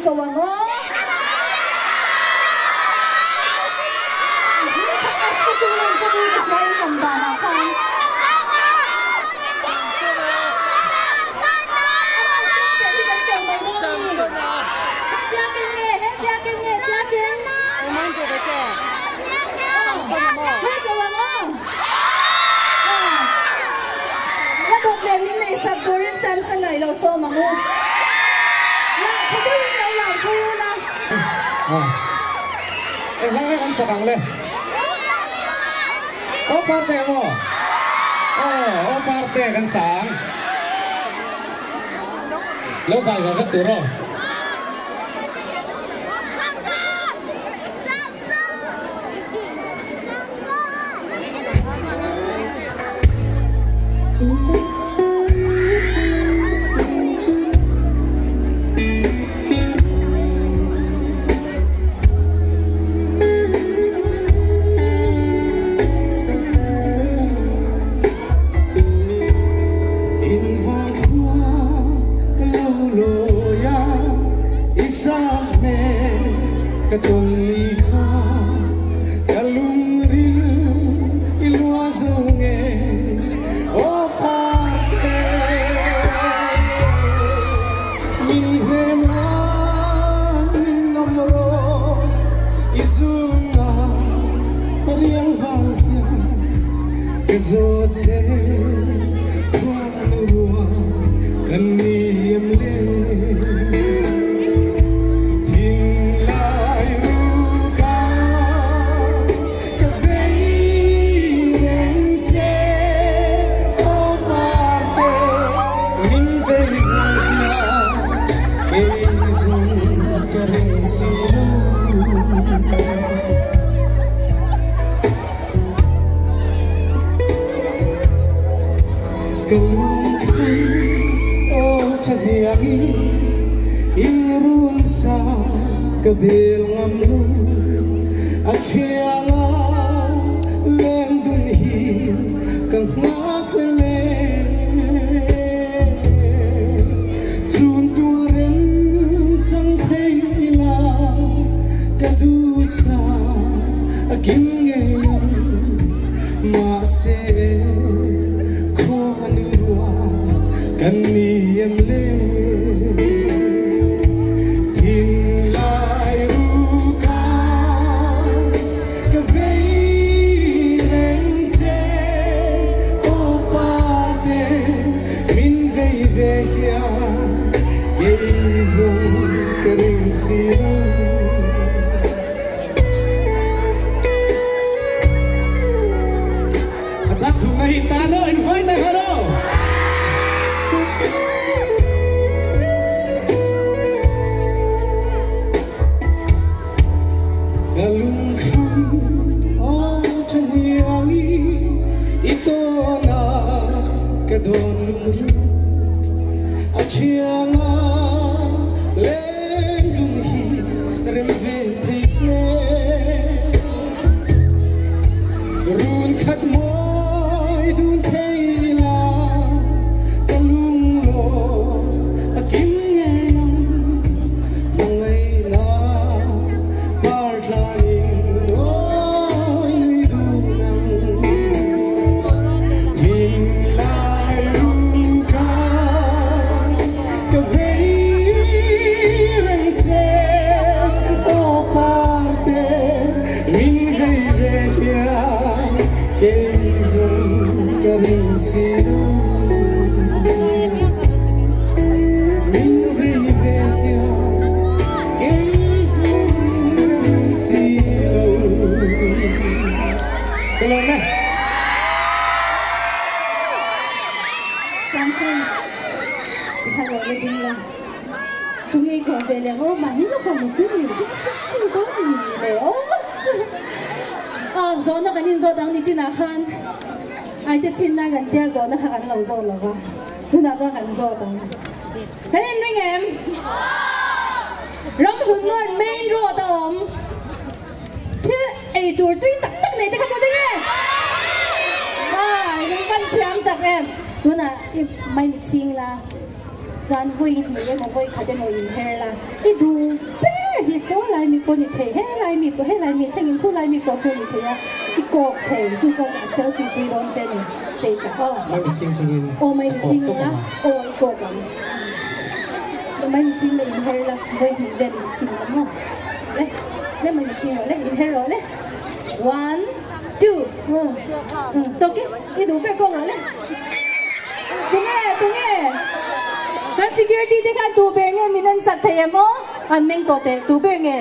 cầu bằng ngô Samsung này lo so mà ngu, là chỉ có những đầu làm vui là. Em nói anh sẽ đăng lên. Ô parte mo, ô parte kan sang. Lâu dài rồi rất tuyệt rồi. John vui người mong vui khát mong in hair là đi đu bear hi số lại mi bồn thế hết lại mi thanh in khu lại mi bồn thế à đi cột thế chú cho là selfie quy đón trên này stage àไม่มีชิงชิง ไม่มีจริงนะcộtกันแล้วไม่มีจริงเลยin hair là vui mi very skin lắm không lấy lấyไม่มีจริงrồi lấy in hair rồi lấy 1 2 ตัวกี้đi đu bear con rồi lấy tung nghe kan security te kan tu be nge minan sat the mo an meng to te tu be nge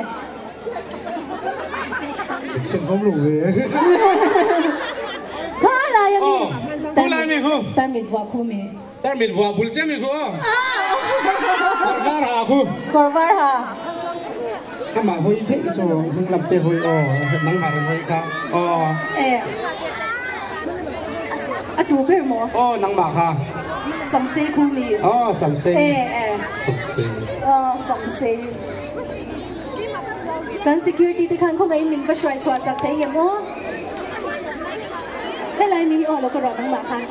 เชิงเขาหลูเลย ha la ya mi tu la mi ko tar mi wa khu me tar mit wa bul che mi ko korvar ha ko korvar ha ama hoi the so hung lam te hoi nang har hoi ka a tu be mo nang ma ka sam se khu mi sam se sam se sam se kan security te kan ko mai min pa shwai chwa sak the ye mo he lai mi lo ko ro nang ma kan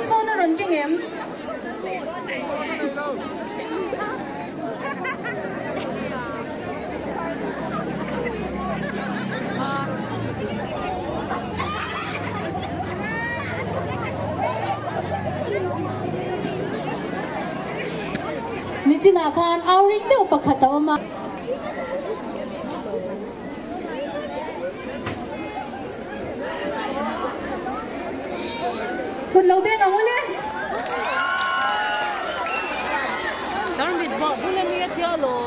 so na ron kinh em Mình nào khan ao ring đâu bạc khát đâu mà con lâu bên ông ấy Darn it, Bob, who let me get yellow?